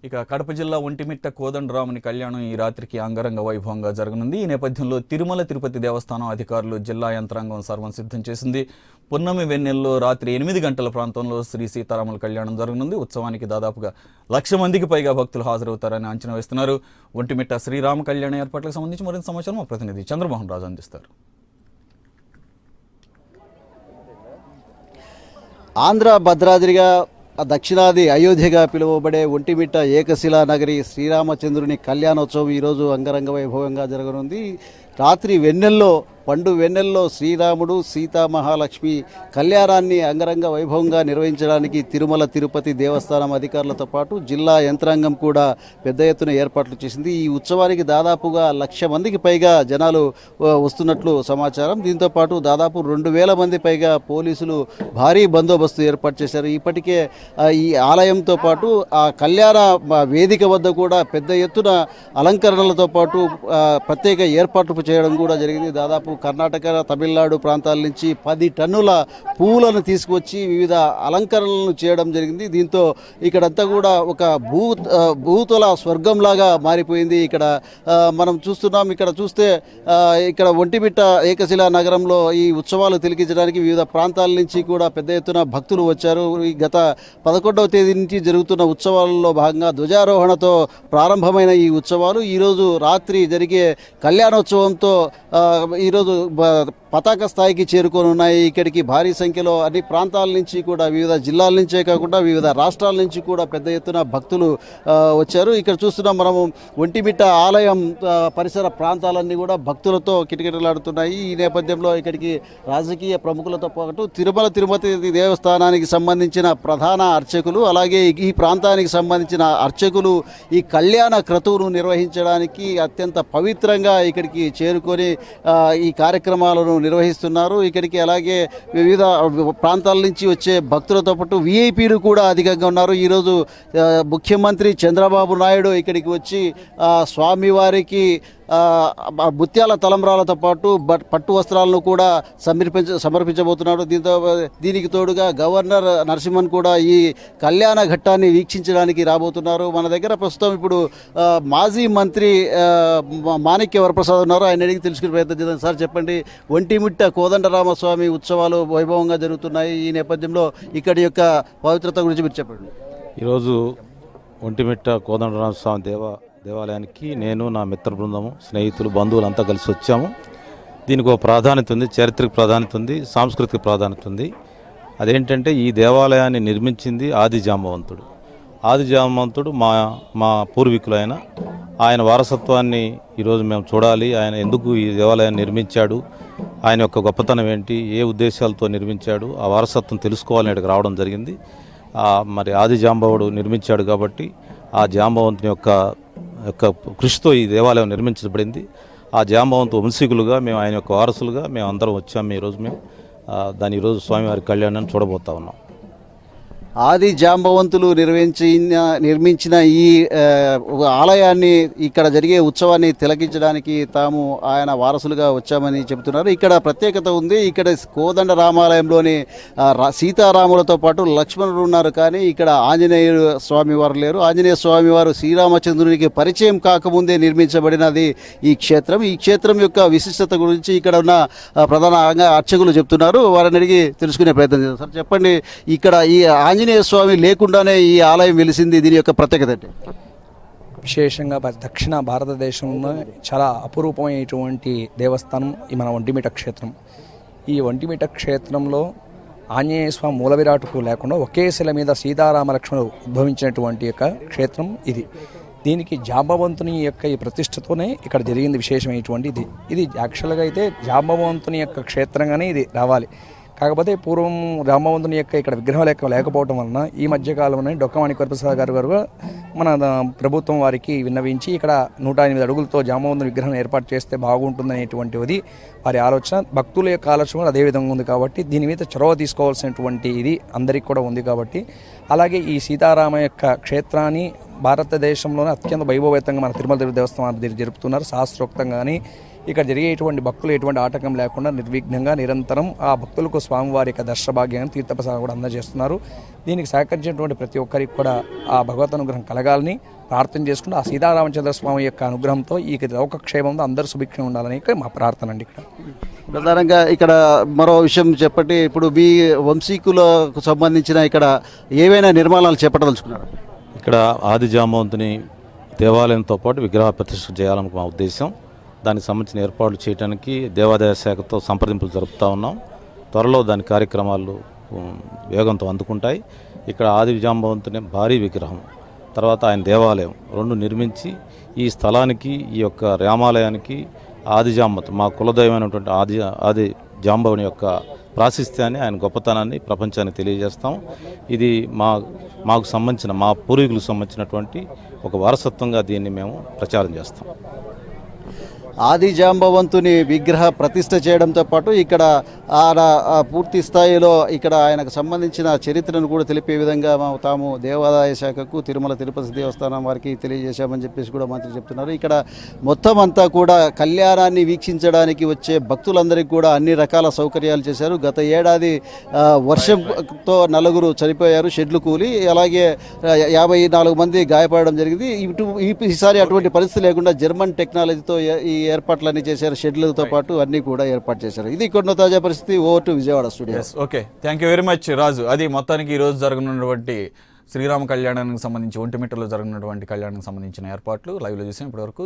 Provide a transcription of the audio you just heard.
ఇక కడప జిల్లా ఒంటిమిట్ట కోదండరాముని కళ్యాణం ఈ రాత్రికి అంగరంగ వైభవంగా జరగనుంది. ఈ నేపథ్యంలో తిరుమల తిరుపతి దేవస్థానం అధికారులు జిల్లా యంత్రాంగం సర్వం సిద్ధం చేసింది. పున్నమి వెన్నెల్లో రాత్రి 8 గంటల ప్రాంతంలో శ్రీ సీతారాముల కళ్యాణం జరగనుంది. ఉత్సవానికి దాదాపుగా 1,00,000 మందికి పైగా భక్తులు హాజరవుతారని అంచనా వేస్తున్నారు. ఒంటిమిట్ట శ్రీరామ కళ్యాణ ఏర్పాట్లకు సంబంధించి మరింత సమాచారం మా ప్రతినిధి చంద్రమోహన్ రాజు అందిస్తారు. ఆంధ్ర భద్రాద్రిగా దక్షిణాది అయోధ్యగా పిలువబడే ఒంటిమిట్ట ఏకశిలా నగరి శ్రీరామచంద్రుని కళ్యాణోత్సవం ఈరోజు అంగరంగ వైభవంగా జరగనుంది. రాత్రి పండు వెన్నెల్లో శ్రీరాముడు సీతా మహాలక్ష్మి కళ్యాణాన్ని అంగరంగ వైభవంగా నిర్వహించడానికి తిరుమల తిరుపతి దేవస్థానం అధికారులతో పాటు జిల్లా యంత్రాంగం కూడా పెద్ద ఎత్తున ఏర్పాట్లు చేసింది. ఈ ఉత్సవానికి దాదాపుగా 1,00,000 మందికి పైగా జనాలు వస్తున్నట్లు సమాచారం. దీంతో పాటు దాదాపు 2,000 మంది పైగా పోలీసులు భారీ బందోబస్తు ఏర్పాటు చేశారు. ఇప్పటికే ఈ ఆలయంతో పాటు ఆ కళ్యాణ వేదిక వద్ద కూడా పెద్ద ఎత్తున అలంకరణలతో పాటు ప్రత్యేక ఏర్పాట్లు చేయడం కూడా జరిగింది. దాదాపు కర్ణాటక, తమిళనాడు ప్రాంతాల నుంచి 10 టన్నుల పువ్వులను తీసుకొచ్చి వివిధ అలంకరణలను చేయడం జరిగింది. దీంతో ఇక్కడంతా కూడా ఒక భూతల స్వర్గంలాగా మారిపోయింది. ఇక్కడ మనం చూస్తున్నాం. ఇక్కడ చూస్తే ఇక్కడ ఒంటిమిట్ట ఏకశిలా నగరంలో ఈ ఉత్సవాలు తిలకించడానికి వివిధ ప్రాంతాల నుంచి కూడా పెద్ద ఎత్తున భక్తులు వచ్చారు. ఈ గత 11వ తేదీ నుంచి జరుగుతున్న ఉత్సవాలలో భాగంగా ధ్వజారోహణతో ప్రారంభమైన ఈ ఉత్సవాలు ఈరోజు రాత్రి జరిగే కళ్యాణోత్సవంతో ఈరోజు పతాక స్థాయికి చేరుకొని ఉన్నాయి. ఇక్కడికి భారీ సంఖ్యలో అన్ని ప్రాంతాల నుంచి కూడా వివిధ జిల్లాల నుంచే కాకుండా వివిధ రాష్ట్రాల నుంచి కూడా పెద్ద ఎత్తున భక్తులు వచ్చారు. ఇక్కడ చూస్తున్నాం మనము ఒంటిమిట్ట ఆలయం పరిసర ప్రాంతాలన్నీ కూడా భక్తులతో కిటకిటలాడుతున్నాయి. ఈ నేపథ్యంలో ఇక్కడికి రాజకీయ ప్రముఖులతో పాటు తిరుపతి దేవస్థానానికి సంబంధించిన ప్రధాన అర్చకులు, అలాగే ఈ ప్రాంతానికి సంబంధించిన అర్చకులు ఈ కళ్యాణ క్రతువును నిర్వహించడానికి అత్యంత పవిత్రంగా ఇక్కడికి చేరుకొని ఈ కార్యక్రమాలను నిర్వహిస్తున్నారు. ఇక్కడికి అలాగే వివిధ ప్రాంతాల నుంచి వచ్చే భక్తులతో పాటు విఐపీలు కూడా అధికంగా ఉన్నారు. ఈరోజు ముఖ్యమంత్రి చంద్రబాబు నాయుడు ఇక్కడికి వచ్చి స్వామివారికి ముత్యాల తలంబ్రాలతో పాటు పట్టు వస్త్రాలను కూడా సమర్పించబోతున్నాడు. దీనికి తోడుగా గవర్నర్ నరసింహన్ కూడా ఈ కళ్యాణ ఘట్టాన్ని వీక్షించడానికి రాబోతున్నారు. మన దగ్గర ప్రస్తుతం ఇప్పుడు మాజీ మంత్రి మాణిక్య వరప్రసాద్ ఉన్నారు. ఆయన అడిగి తెలుసుకునే ప్రయత్నం చేద్దాం. సార్ చెప్పండి, ఒంటిమిట్ట కోదండరామస్వామి ఉత్సవాలు వైభవంగా జరుగుతున్నాయి. ఈ నేపథ్యంలో ఇక్కడి యొక్క పవిత్రత గురించి మీరు చెప్పండి. ఈరోజు ఒంటిమిట్ట కోదండరామస్వామి దేవాలయానికి నేను, నా మిత్ర బృందము, స్నేహితులు, బంధువులు అంతా కలిసి వచ్చాము. దీనికి ఒక ప్రాధాన్యత ఉంది, చారిత్రక ప్రాధాన్యత ఉంది, సాంస్కృతిక ప్రాధాన్యత ఉంది. అదేంటంటే ఈ దేవాలయాన్ని నిర్మించింది ఆది జాంబవంతుడు మా పూర్వీకులు. ఆయన వారసత్వాన్ని ఈరోజు మేము చూడాలి. ఆయన ఎందుకు ఈ దేవాలయాన్ని నిర్మించాడు, ఆయన యొక్క గొప్పతనం ఏంటి, ఏ ఉద్దేశాలతో నిర్మించాడు, ఆ వారసత్వం తెలుసుకోవాలని ఇక్కడికి రావడం జరిగింది. మరి ఆది జాంబవుడు నిర్మించాడు కాబట్టి ఆ జాంబవంతుని యొక్క కృషితో ఈ దేవాలయం నిర్మించబడింది. ఆ జాంబవంతు వంశీకులుగా మేము, ఆయన యొక్క వారసులుగా మేము అందరం వచ్చాము. ఈరోజు స్వామివారి కళ్యాణాన్ని చూడబోతా ఉన్నాం. ఆది జాంబవంతులు నిర్మించిన ఈ ఆలయాన్ని, ఇక్కడ జరిగే ఉత్సవాన్ని తిలకించడానికి తాము ఆయన వారసులుగా వచ్చామని చెబుతున్నారు. ఇక్కడ ప్రత్యేకత ఉంది. ఇక్కడ కోదండ రామాలయంలోని సీతారాములతో పాటు లక్ష్మణుడు ఉన్నారు, కానీ ఇక్కడ ఆంజనేయ స్వామివారు లేరు. ఆంజనేయ స్వామివారు శ్రీరామచంద్రునికి పరిచయం కాకముందే నిర్మించబడినది ఈ క్షేత్రం. ఈ క్షేత్రం యొక్క విశిష్టత గురించి ఇక్కడ ఉన్న ప్రధాన అర్చకులు చెప్తున్నారు. వారిని అడిగి తెలుసుకునే ప్రయత్నం చేద్దాం. సార్ చెప్పండి, ఇక్కడ ఈ ఆంజనేయ స్వామి లేకుండానే ఈ ఆలయం వెలిసింది, దీని యొక్క ప్రత్యేకత ఏంటి? విశేషంగా దక్షిణ భారతదేశంలో చాలా అపురూపమైనటువంటి దేవస్థానం ఈ మన ఒంటిమిట్ట క్షేత్రం. ఈ ఒంటిమిట్ట క్షేత్రంలో ఆంజనేయ స్వామి మూల విరాటుకు లేకుండా ఒకే శిల మీద సీతారామ లక్ష్మణుడు ఉద్భవించినటువంటి యొక్క క్షేత్రం ఇది. దీనికి జాంబవంతుని యొక్క ఈ ప్రతిష్టతోనే ఇక్కడ జరిగింది విశేషమైనటువంటి ఇది యాక్చువల్గా అయితే జాంబవంతుని యొక్క క్షేత్రంగానే ఇది రావాలి. కాకపోతే పూర్వం రామవంతుని యొక్క ఇక్కడ విగ్రహం లేకపోవడం వలన ఈ మధ్యకాలంలో డొక్కమాణిక్య వరప్రసాద్ గారు మన ప్రభుత్వం వారికి విన్నవించి ఇక్కడ 108 అడుగులతో జాంబవంతుని విగ్రహం ఏర్పాటు చేస్తే బాగుంటుందనేటువంటిది వారి ఆలోచన. భక్తుల యొక్క ఆలోచన కూడా అదే విధంగా ఉంది కాబట్టి దీని మీద చొరవ తీసుకోవాల్సినటువంటి ఇది అందరికీ కూడా ఉంది కాబట్టి, అలాగే ఈ సీతారామ యొక్క క్షేత్రాన్ని భారతదేశంలోనే అత్యంత వైభవేతంగా మన తిరుమల దేవస్థానం జరుపుతున్నారు. శాస్త్రోక్తంగాని ఇక్కడ జరిగేటువంటి భక్తులు ఎటువంటి ఆటంకం లేకుండా నిర్విఘ్నంగా నిరంతరం ఆ భక్తులకు స్వామివారి యొక్క దర్శన భాగ్యాన్ని తీర్థప్రసాదం కూడా అందజేస్తున్నారు. దీనికి సహకరించినటువంటి ప్రతి ఒక్కరికి కూడా ఆ భగవత్ అనుగ్రహం కలగాలని ప్రార్థన చేసుకుంటూ ఆ సీతారామచంద్ర స్వామి యొక్క అనుగ్రహంతో ఈ లోకక్షేమంతో అందరూ సుభిక్షం ఉండాలని మా ప్రార్థన అండి. ఇక్కడ ప్రధానంగా ఇక్కడ మరో విషయం చెప్పండి, ఇప్పుడు మీ వంశీకులకు సంబంధించిన ఇక్కడ ఏవైనా నిర్మాణాలు చేపట్టదలుచుకున్నారు? ఇక్కడ ఆది జాంబవంతుని దేవాలయంతో పాటు విగ్రహ ప్రతిష్ఠ చేయాలని మా ఉద్దేశం. దానికి సంబంధించిన ఏర్పాట్లు చేయడానికి దేవాదాయ శాఖతో సంప్రదింపులు జరుపుతూ ఉన్నాం. త్వరలో దాని కార్యక్రమాలు వేగంతో అందుకుంటాయి. ఇక్కడ ఆది జాంబవంతుని భారీ విగ్రహం, తర్వాత ఆయన దేవాలయం రెండు నిర్మించి ఈ స్థలానికి, ఈ యొక్క రామాలయానికి ఆది జాంబవంతు మా కులదైవమైనటువంటి ఆది జాంబవుని యొక్క ప్రాశస్త్యాన్ని, ఆయన గొప్పతనాన్ని ప్రపంచానికి తెలియజేస్తాం. ఇది మాకు సంబంధించిన, మా పూర్వీకులకు సంబంధించినటువంటి ఒక వారసత్వంగా దీన్ని మేము ప్రచారం చేస్తాం. ఆది జాంబవంతుని విగ్రహ ప్రతిష్ఠ చేయడంతో పాటు ఇక్కడ పూర్తి స్థాయిలో ఇక్కడ ఆయనకు సంబంధించిన చరిత్రను కూడా తెలిపే విధంగా తాము దేవాదాయ శాఖకు, తిరుమల తిరుపతి దేవస్థానం వారికి తెలియజేశామని చెప్పేసి కూడా మంత్రి చెప్తున్నారు. ఇక్కడ మొత్తం అంతా కూడా కళ్యాణాన్ని వీక్షించడానికి వచ్చే భక్తులందరికీ కూడా అన్ని రకాల సౌకర్యాలు చేశారు. గత ఏడాది వర్షంతో 4 చనిపోయారు షెడ్లు కూలి, అలాగే 54 మంది గాయపడడం జరిగింది. ఈసారి అటువంటి పరిస్థితి లేకుండా జర్మన్ టెక్నాలజీతో ఈ ఏర్పాట్లన్నీ చేశారు. షెడ్లతో పాటు అన్ని కూడా ఏర్పాటు చేశారు. ఇది కొన్ని తాజా పరిస్థితి. Over to Vijayawada studio. Okay, thank you very much Raju. అది మొత్తానికి ఈ రోజు జరగనున్నటువంటి శ్రీరామ కళ్యాణానికి సంబంధించి, ఒంటిమిట్టలో జరగనున్నటువంటి కళ్యాణానికి సంబంధించిన ఏర్పాట్లు లైవ్లో చూసాం ఇప్పటివరకు.